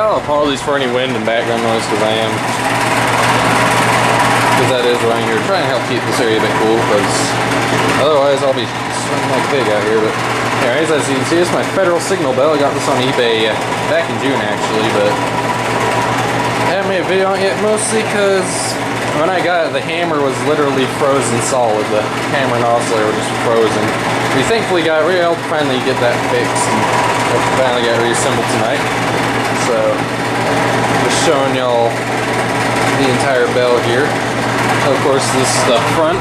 I'll apologize for any wind and background noise because that is around here. Trying to help keep this area a bit cool because otherwise I'll be sweating like a pig out here. But anyways, as you can see, it's my Federal Signal bell. I got this on eBay back in June actually, but I haven't made a video on it yet, mostly because when I got it, the hammer was literally frozen solid. The hammer and oscillator were just frozen. We thankfully got able to finally get that fixed and finally got reassembled tonight. So, just showing y'all the entire bell here. Of course, this is the front.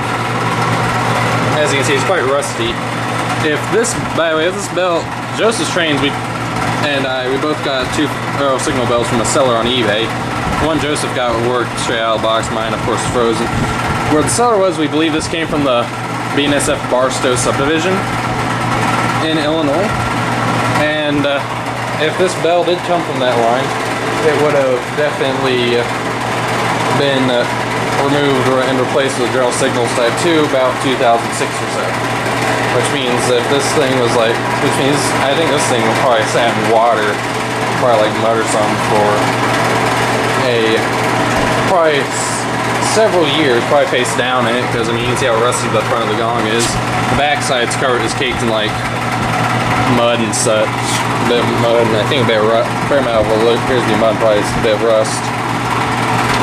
As you can see, it's quite rusty. By the way, if this bell, Joseph's trains, we both got two Federal Signal bells from a seller on eBay. One Joseph got worked straight out of the box. Mine, of course, frozen. Where the seller was, we believe this came from the BNSF Beardstown subdivision in Illinois. And if this bell did come from that line, it would have definitely been removed and replaced with Federal Signals Type 2 about 2006 or so. Which means if this thing was I think this thing was probably sat in water, probably like mud or something for probably several years, probably face down in it, because I mean you can see how rusty the front of the gong is. The back side's covered, is caked in like mud and such, a bit of mud, and I think a bit of rust, fair amount of what appears to be mud, probably a bit of rust.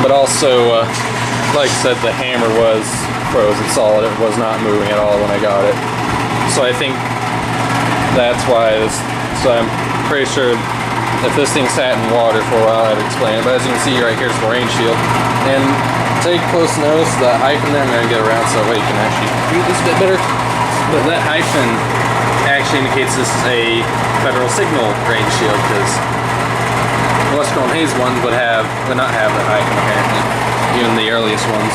But also, like I said, the hammer was frozen solid. It was not moving at all when I got it. So I think that's why this. So I'm pretty sure if this thing sat in water for a while, I'd explain it. But as you can see right here, it's the rain shield. And take close notice, the hyphen there, I'm going to get around so that way you can actually read this a bit better. But that hyphen actually indicates this is a Federal Signal rain shield, because Western and Hayes ones would not have the hyphen apparently, even the earliest ones.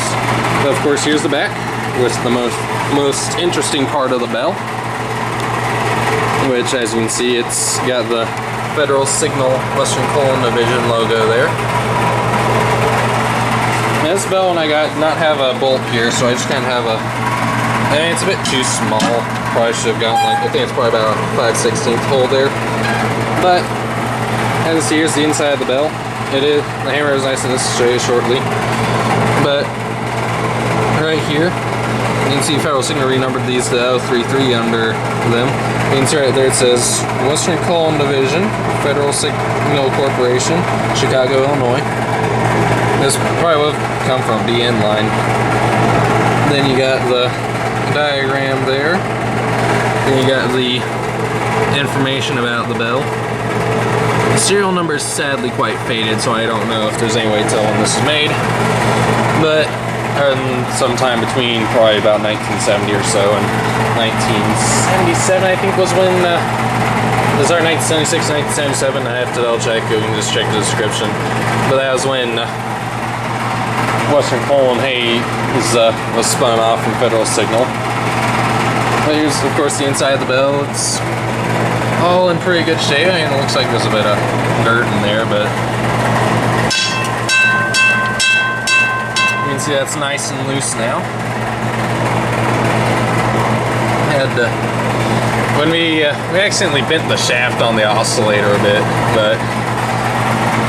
But of course, here's the back, which is the most interesting part of the bell. Which, as you can see, it's got the Federal Signal Western Colon Division logo there. Now this bell, when I got, did not have a bolt here, so I just kind of have it's a bit too small. Probably should have gotten I think it's probably about a 5/16 hole there. But, as you see, here's the inside of the bell. The hammer is nice and this, show you shortly. But, right here, you can see Federal Signal renumbered these to 033 under them. You can see right there it says Western Colon Division, Federal Signal Corporation, Chicago, Illinois. This probably would have come from BN line. Then you got the diagram there. Then you got the information about the bell. The serial number is sadly quite faded, so I don't know if there's any way to tell when this was made. But sometime between probably about 1970 or so and 1977, I think, was when this is our 1976, 1977. I have to double check. You can just check the description. But that was when Western Colon Hay was spun off from Federal Signal. But here's, of course, the inside of the bell. It's all in pretty good shape. I mean, it looks like there's a bit of dirt in there, but you can see that's nice and loose now. When we accidentally bent the shaft on the oscillator a bit, but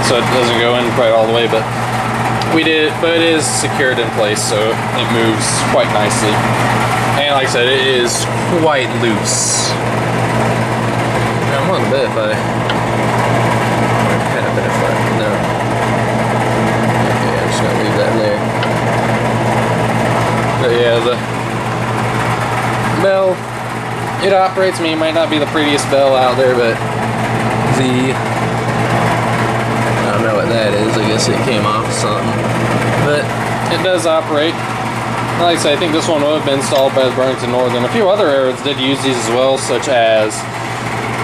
so it doesn't go in quite all the way, but we did. But it is secured in place, so it moves quite nicely. And like I said, it is quite loose. I'm on a bit if I had a bit of fun. No. Okay, I'm just gonna leave that in there. But yeah, the bell, it operates. I mean, it might not be the prettiest bell out there, but I don't know what that is. I guess it came off something. But it does operate. Like I said, I think this one would have been installed by the Burlington Northern. A few other railroads did use these as well, such as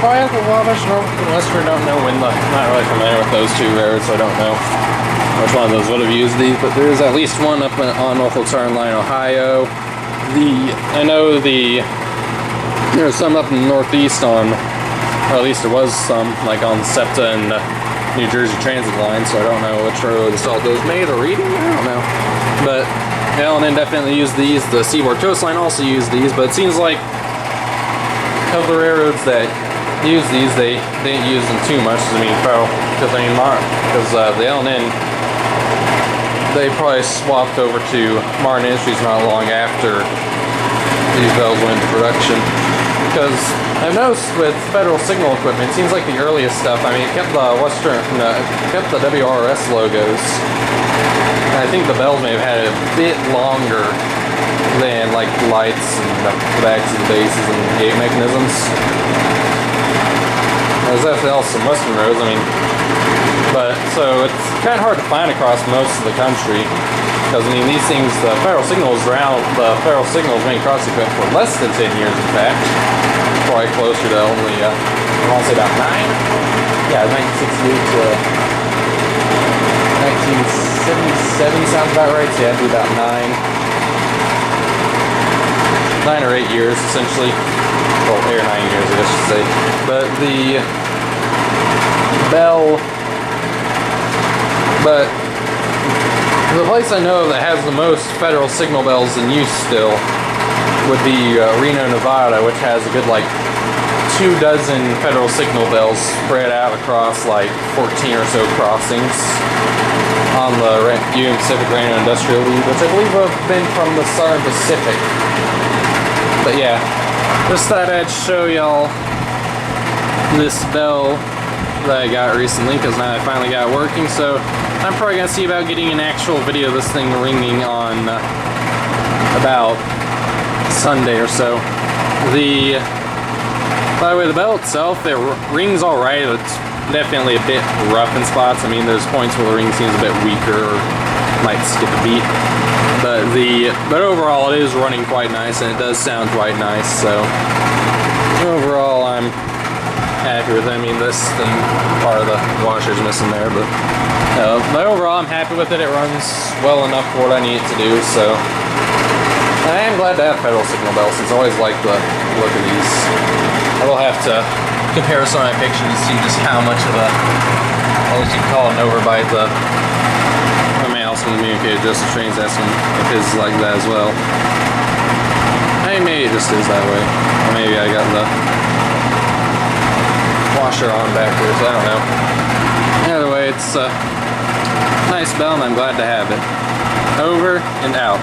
probably the Wabash and Western. Don't know when. Not really familiar with those two railroads, so I don't know which one of those would have used these. But there's at least one up on Norfolk Southern Line, Ohio. I know there's some up in the Northeast on, or at least there was some, like on SEPTA and New Jersey Transit line. So I don't know which railroad installed those. Maybe the Reading. I don't know, but. L&N definitely used these. The Seaboard Coast Line also used these, but it seems like of the railroads that use these, they didn't use them too much. I mean, because the L&N, they probably swapped over to Martin Industries not long after these bells went into production. Because I've noticed with Federal Signal equipment, it seems like the earliest stuff, I mean, it kept the kept the WRS logos. And I think the bells may have had it a bit longer than like the lights and the backs of the bases and gate mechanisms. There's definitely also some Western roads, I mean, but so it's kind of hard to find across most of the country. Because I mean, these things, the Federal Signal's been across the equipment for less than 10 years, in fact. Probably closer to only, I want to say about 9. Yeah, 1968 to 1977 sounds about right. So yeah, it'd be about 9 or 8 years, essentially. Well, 8 or 9 years, I guess you should say. But the place I know that has the most Federal Signal bells in use still would be Reno, Nevada, which has a good like 24 Federal Signal bells spread out across like 14 or so crossings on the Union Pacific Reno Industrial League, which I believe have been from the Southern Pacific. But yeah, just thought I'd show y'all this bell that I got recently, because now I finally got it working. So I'm probably gonna see about getting an actual video of this thing ringing on about Sunday or so. By the way, the bell itself, it rings all right. It's definitely a bit rough in spots. I mean, there's points where the ring seems a bit weaker, or might skip a beat. But overall, it is running quite nice, and it does sound quite nice. So overall, I'm happy with it. I mean, this thing, part of the washer's missing there, but overall, I'm happy with it. It runs well enough for what I need it to do. So I am glad to have Federal Signal bells, since I always like the look of these. I will have to compare some of my pictures to see just how much of a, I guess you can call it an overbite. My man also communicated just the trains, asking if his is like that as well. Hey, maybe it just is that way. Or maybe I got the washer on backwards, I don't know. Either way, it's a nice bell, and I'm glad to have it. Over and out.